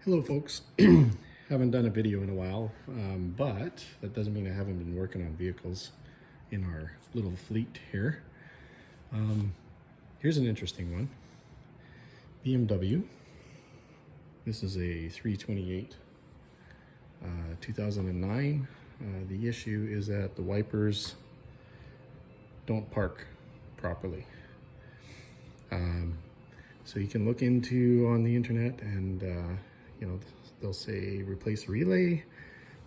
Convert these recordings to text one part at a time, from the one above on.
Hello folks, haven't done a video in a while, but that doesn't mean I haven't been working on vehicles in our little fleet here. Here's an interesting one. BMW. This is a 328 2009. The issue is that the wipers don't park properly. So you can look into on the internet and you know, they'll say replace the relay.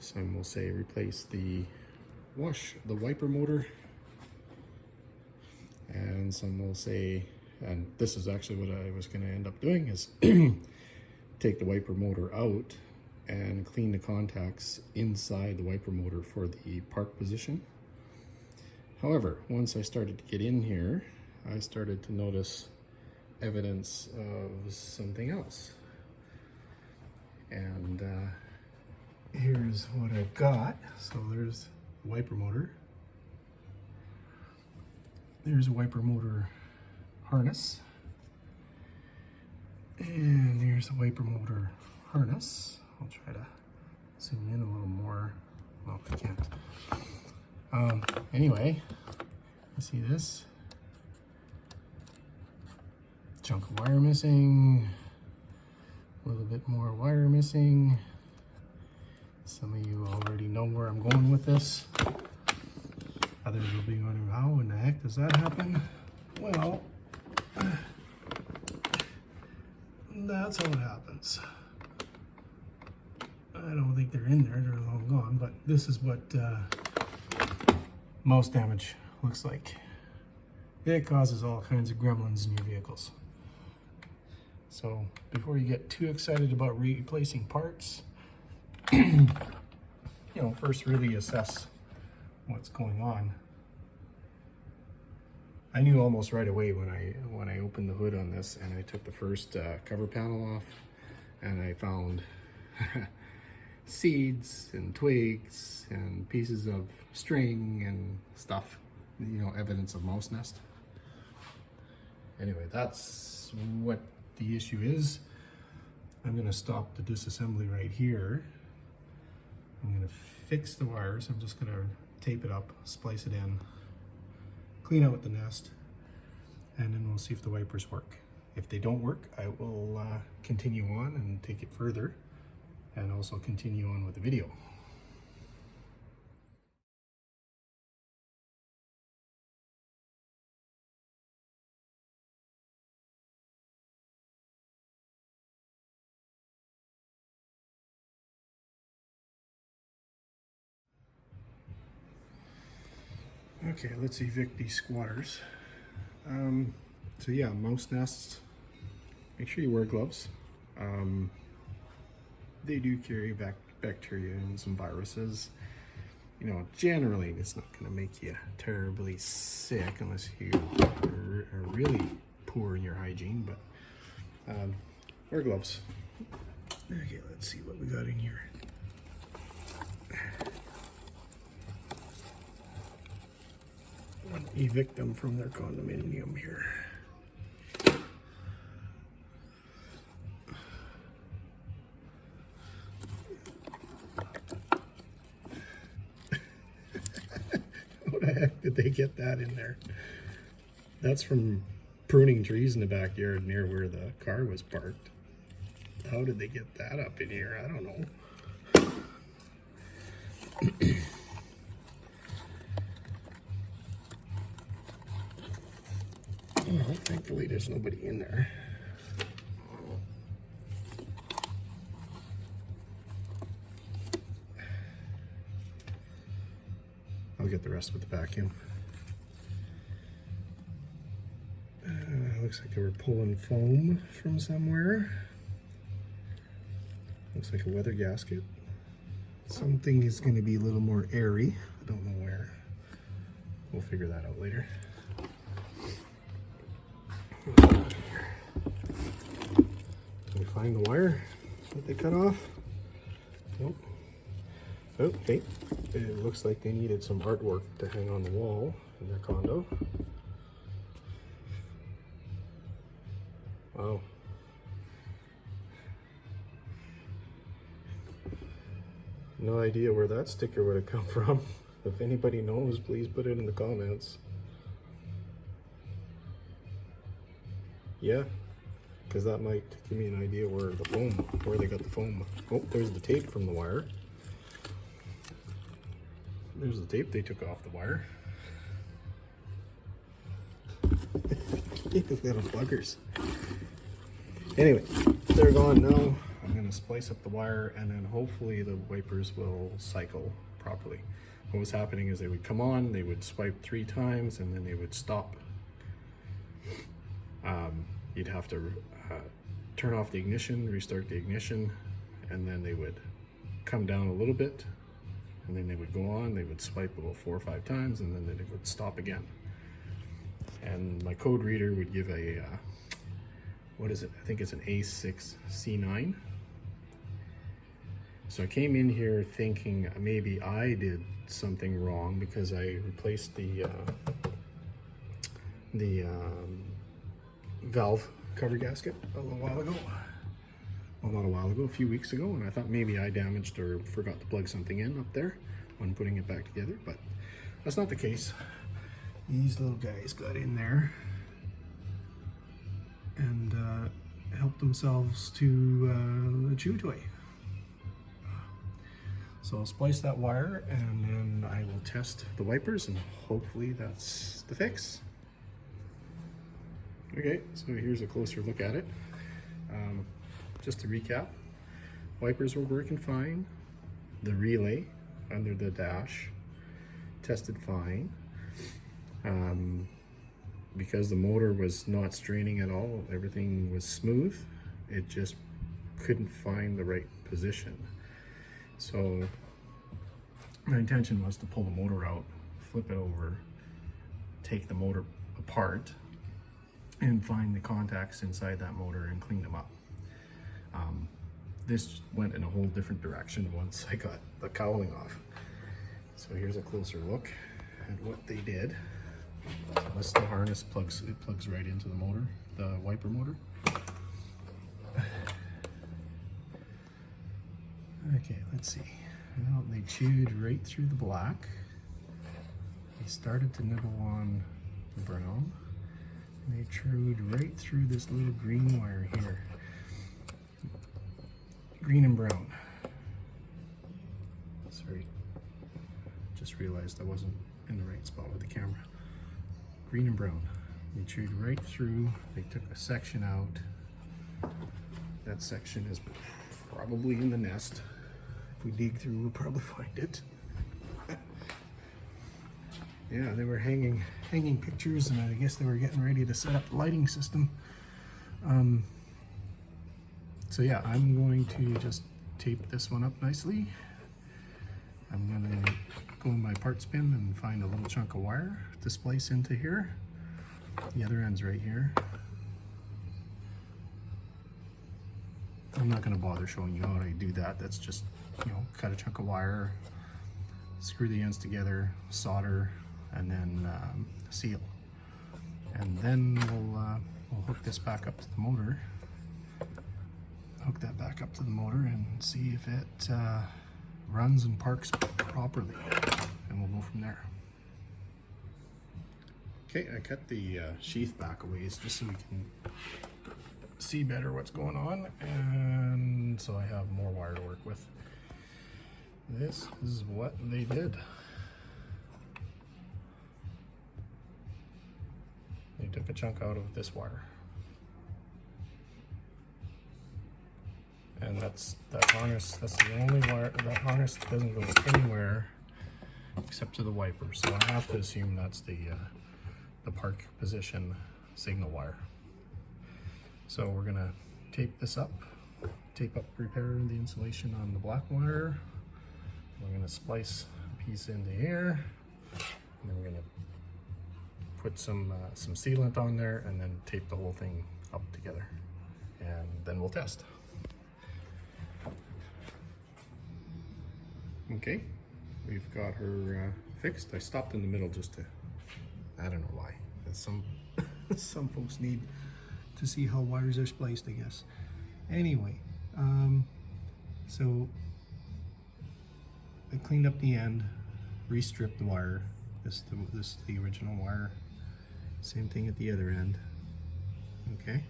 Some will say replace the wiper motor. And some will say, and this is actually what I was going to end up doing, is take the wiper motor out and clean the contacts inside the wiper motor for the park position. However, once I started to get in here, I started to notice evidence of something else. And here's what I've got. So there's the wiper motor. There's a wiper motor harness. And there's a wiper motor harness. I'll try to zoom in a little more. Well, I can't. Anyway, you see this? Chunk of wire missing. A little bit more wire missing. Some of you already know where I'm going with this. Others will be wondering, how in the heck does that happen? Well, that's how it happens. I don't think they're in there, they're long gone, but this is what mouse damage looks like. It causes all kinds of gremlins in your vehicles. So before you get too excited about replacing parts, you know, first really assess what's going on. I knew almost right away when I opened the hood on this and I took the first cover panel off, and I found seeds and twigs and pieces of string and stuff, you know, evidence of mouse nest. Anyway, that's what the issue is. I'm going to stop the disassembly right here. I'm going to fix the wires. I'm just going to tape it up, splice it in, clean out the nest, and then we'll see if the wipers work. If they don't work, I will continue on and take it further, and also continue on with the video. Okay, let's evict these squatters. So yeah, mouse nests, make sure you wear gloves. They do carry bacteria and some viruses. You know, generally it's not going to make you terribly sick unless you are really poor in your hygiene, but wear gloves. Okay, let's see what we got in here. Evict them from their condominium here. How the heck did they get that in there? That's from pruning trees in the backyard near where the car was parked. How did they get that up in here? I don't know. Well, thankfully there's nobody in there. I'll get the rest with the vacuum. Looks like they were pulling foam from somewhere. Looks like a weather gasket. Something is going to be a little more airy. I don't know where. We'll figure that out later. Can we find the wire that they cut off? Nope. Okay. It looks like they needed some artwork to hang on the wall in their condo. Wow. No idea where that sticker would have come from. If anybody knows, please put it in the comments. Yeah, because that might give me an idea where they got the foam. Oh, there's the tape from the wire. There's the tape they took off the wire. Little buggers. Anyway, they're gone now. I'm going to splice up the wire and then hopefully the wipers will cycle properly. What was happening is they would come on, they would swipe 3 times, and then they would stop. You'd have to turn off the ignition, restart the ignition, and then they would come down a little bit, and then they would go on, they would swipe about 4 or 5 times, and then they would stop again. And my code reader would give a, what is it? I think it's an A6C9. So I came in here thinking maybe I did something wrong because I replaced the valve cover gasket a little while ago. Well, not a while ago, a few weeks ago, and I thought maybe I damaged or forgot to plug something in up there when putting it back together, but that's not the case. These little guys got in there and helped themselves to a chew toy. So I'll splice that wire and then I will test the wipers and hopefully that's the fix. Okay, so here's a closer look at it. Just to recap, wipers were working fine. The relay under the dash tested fine. Because the motor was not straining at all, everything was smooth. It just couldn't find the right position. So my intention was to pull the motor out, flip it over, take the motor apart, and find the contacts inside that motor and clean them up. This went in a whole different direction once I got the cowling off. So here's a closer look at what they did. This the harness plugs right into the motor, the wiper motor. Okay, let's see. Well, they chewed right through the black. They started to nibble on the brown. And they chewed right through this little green wire here. Green and brown. Sorry, just realized I wasn't in the right spot with the camera. Green and brown. They chewed right through. They took a section out. That section is probably in the nest. If we dig through, we'll probably find it. Yeah, they were hanging pictures, and I guess they were getting ready to set up the lighting system. So yeah, I'm going to just tape this one up nicely. I'm going to go in my parts bin and find a little chunk of wire to splice into here. The other end's right here. I'm not going to bother showing you how I do that. That's just, you know, cut a chunk of wire, screw the ends together, solder, and then seal. And then we'll hook this back up to the motor. Hook that back up to the motor and see if it runs and parks properly, and we'll go from there. Okay, I cut the sheath back a ways just so we can see better what's going on, and so I have more wire to work with. This is what they did. They took a chunk out of this wire. And that's that harness, that's the only wire, that harness doesn't go anywhere except to the wiper. So I have to assume that's the park position signal wire. So we're gonna tape this up, repair the insulation on the black wire. We're gonna splice a piece into here, and then we're gonna put some sealant on there and then tape the whole thing up together. And then we'll test. Okay, we've got her fixed. I stopped in the middle just to, I don't know why. Some folks need to see how wires are spliced, I guess. Anyway, so I cleaned up the end, re-stripped the wire. This is the original wire. Same thing at the other end. Okay.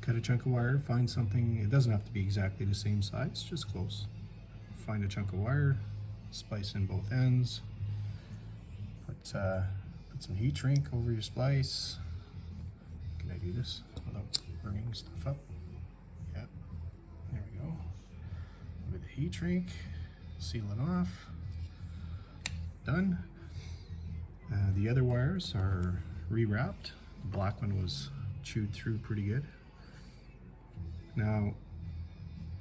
Cut a chunk of wire, find something, it doesn't have to be exactly the same size, just close. Find a chunk of wire, splice in both ends, put some heat shrink over your splice. Can I do this without burning stuff up? Yeah, there we go. With the heat shrink, seal it off, done. The other wires are rewrapped. The black one was chewed through pretty good. Now,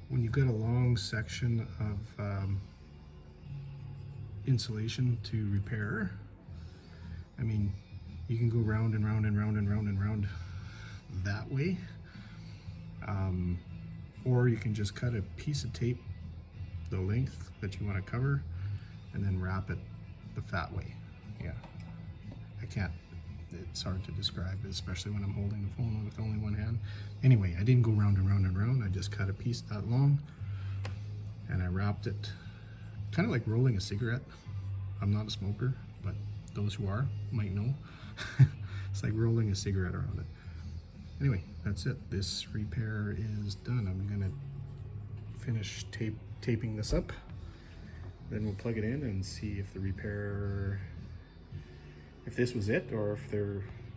when you've got a long section of insulation to repair, I mean, you can go round and round and round and round and round that way. Or you can just cut a piece of tape the length that you want to cover and then wrap it the fat way. Yeah, I can't, it's hard to describe, especially when I'm holding the phone with only one hand. Anyway, I didn't go round and round and round. I just cut a piece that long and I wrapped it, kind of like rolling a cigarette. I'm not a smoker, but those who are might know. It's like rolling a cigarette around it. Anyway, that's it. This repair is done. I'm gonna finish taping this up. Then we'll plug it in and see if the repair, if this was it, or if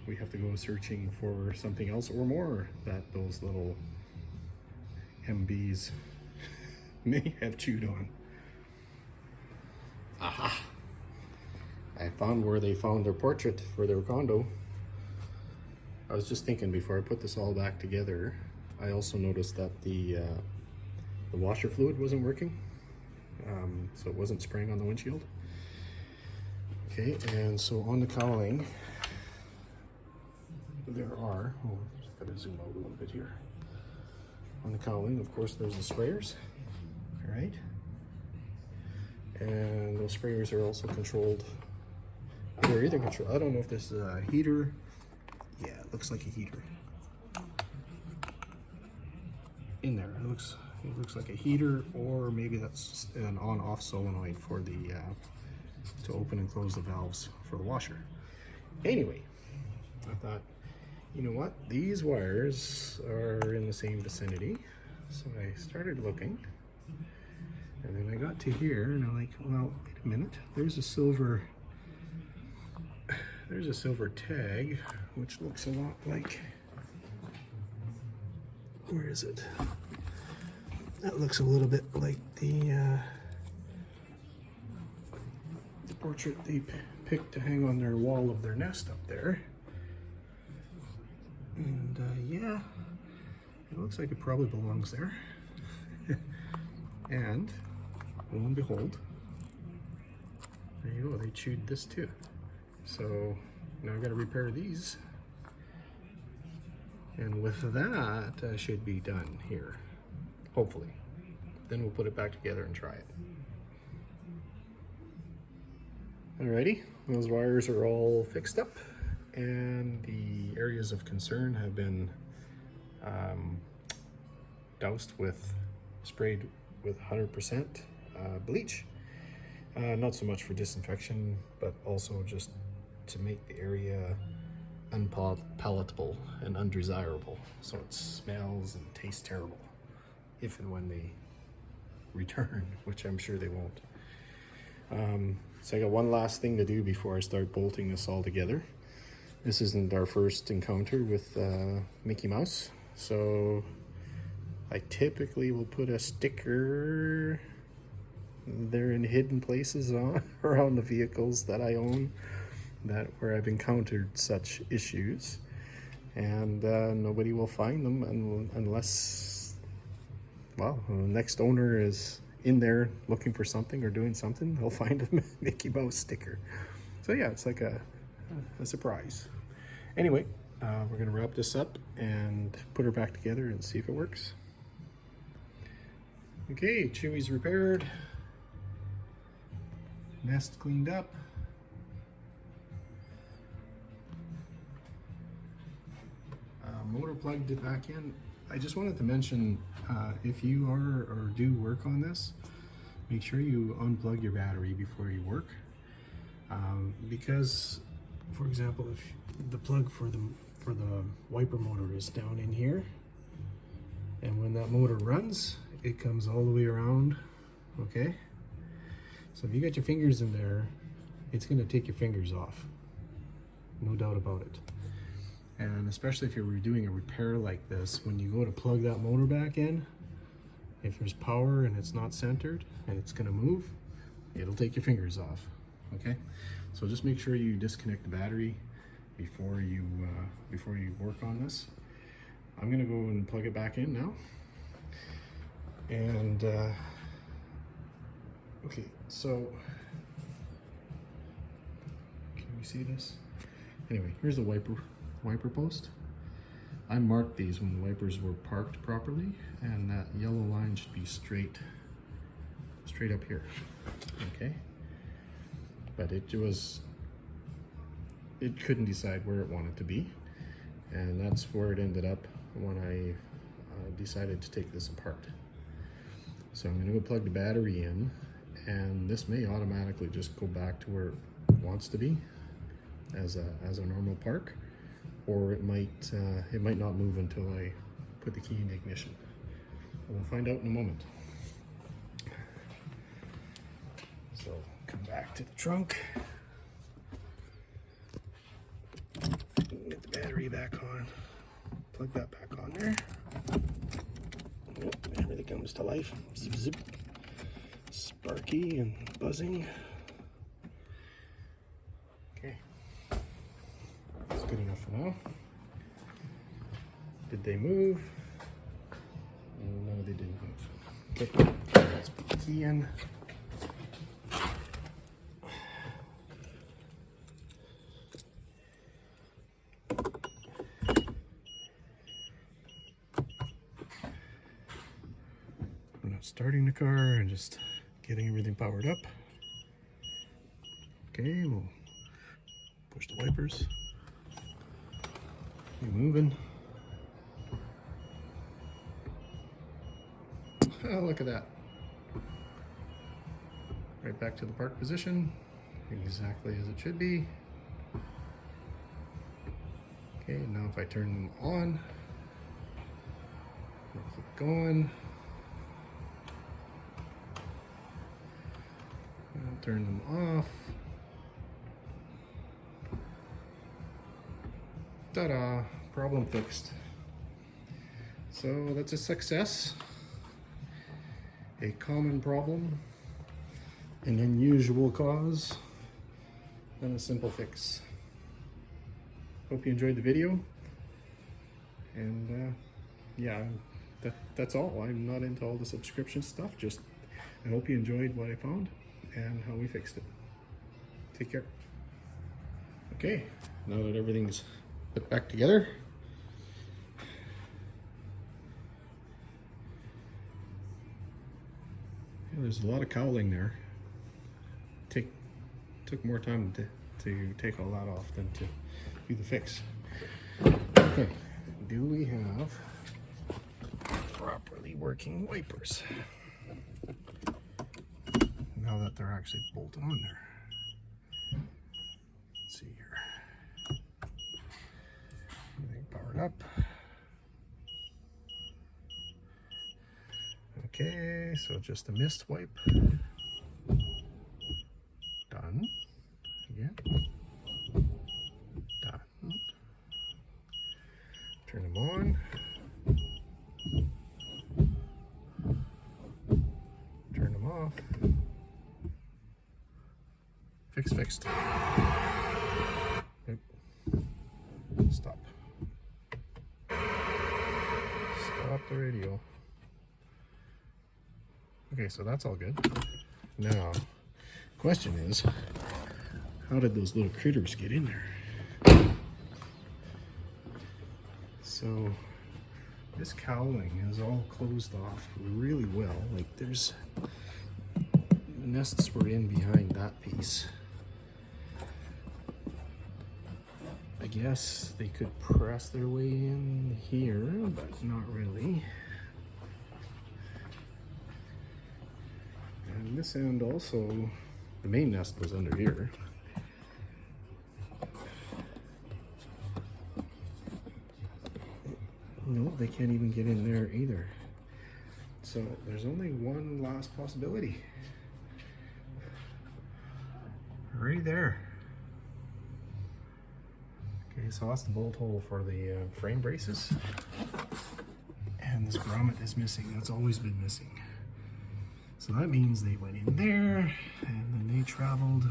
we have to go searching for something else or more that those little MBs may have chewed on. Aha! I found where they found their portrait for their condo. I was just thinking before I put this all back together, I also noticed that the washer fluid wasn't working, so it wasn't spraying on the windshield. Okay, and so on the cowling, there are, oh, just gotta zoom out a little bit here. On the cowling, of course, there's the sprayers, all right? And those sprayers are also controlled. They're either controlled, I don't know if this is a heater. Yeah, it looks like a heater. In there, it looks like a heater, or maybe that's an on-off solenoid for the to open and close the valves for the washer. Anyway, I thought, you know what? These wires are in the same vicinity, so I started looking, and then I got to here, and I'm like, well, wait a minute. There's a silver tag, which looks a lot like, where is it? That looks a little bit like the portrait they picked to hang on their wall of their nest up there. And yeah, it looks like it probably belongs there. And lo and behold, there you go, they chewed this too. So now I've got to repair these. And with that, I should be done here, hopefully. Then we'll put it back together and try it. Alrighty, those wires are all fixed up, and the areas of concern have been doused with, sprayed with 100% bleach. Not so much for disinfection, but also just to make the area unpalatable and undesirable, so it smells and tastes terrible if and when they return, which I'm sure they won't. So I got one last thing to do before I start bolting this all together. This isn't our first encounter with Mickey Mouse, so I typically will put a sticker there in hidden places around the vehicles that I own, where I've encountered such issues, and nobody will find them unless, well, the next owner is in there looking for something or doing something. They'll find a Mickey Mouse sticker. So yeah, it's like a surprise. Anyway, we're gonna wrap this up and put her back together and see if it works. Okay, Chewy's repaired, nest cleaned up. Motor plugged it back in. I just wanted to mention, if you are or do work on this, make sure you unplug your battery before you work, because, for example, if the plug for the wiper motor is down in here, and when that motor runs, it comes all the way around. Okay, so if you got your fingers in there, it's going to take your fingers off, no doubt about it. And especially if you're doing a repair like this, when you go to plug that motor back in, if there's power and it's not centered and it's going to move, it'll take your fingers off. Okay, so just make sure you disconnect the battery before you work on this. I'm going to go and plug it back in now. And okay, so can you see this? Anyway, here's the wiper post. I marked these when the wipers were parked properly, and that yellow line should be straight up here. Okay, but it couldn't decide where it wanted to be, and that's where it ended up when I decided to take this apart. So I'm going to go plug the battery in, and this may automatically just go back to where it wants to be as a normal park, or it might not move until I put the key in ignition. We'll find out in a moment. So come back to the trunk, get the battery back on, plug that back on there. Everything comes to life. Zip, zip. Sparky and buzzing. Okay, that's good enough for now. Did they move? No, they didn't move. Okay, let's put the key in. I'm not starting the car and just getting everything powered up. Okay, we'll push the wipers. Keep moving. Oh, look at that. Right back to the park position, exactly as it should be. Okay, now if I turn them on, we'll keep going. I'll turn them off. Ta-da! Problem fixed. So that's a success. A common problem, an unusual cause, and a simple fix. Hope you enjoyed the video. And yeah, that's all. I'm not into all the subscription stuff. Just I hope you enjoyed what I found and how we fixed it. Take care. Okay, now that everything's put back together, yeah, there's a lot of cowling there. Took more time to take all that off than to do the fix. Okay, do we have properly working wipers? Now that they're actually bolted on there. Let's see here. Everything powered up. Okay, so just a mist wipe. Done. Again. Done. Turn them on. Turn them off. Fixed. Nope. Stop. Stop the radio. Okay, so that's all good. Now, question is, how did those little critters get in there? So, this cowling is all closed off really well. Like there's nests were in behind that piece. I guess they could press their way in here, but not really. And this end also, the main nest was under here. No, they can't even get in there either. So there's only one last possibility. Right there. Okay, so that's the bolt hole for the frame braces. And this grommet is missing. That's always been missing. So that means they went in there and then they traveled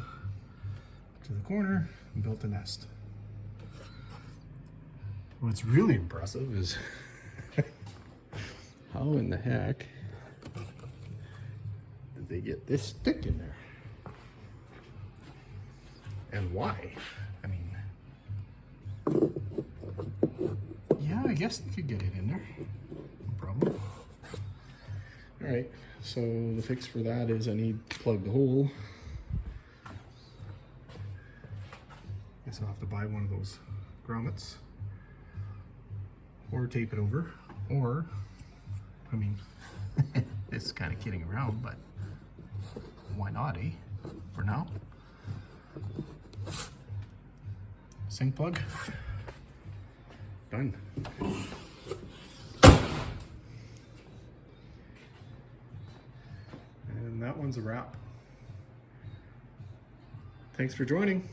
to the corner and built a nest. What's really impressive is how in the heck did they get this stick in there? And why? I mean, yeah, I guess they could get it in there. No problem. All right, so the fix for that is I need to plug the hole. Guess I'll have to buy one of those grommets or tape it over, or, I mean, this is kind of kidding around, but why not, eh? For now. Sync plug. Done. And that one's a wrap. Thanks for joining.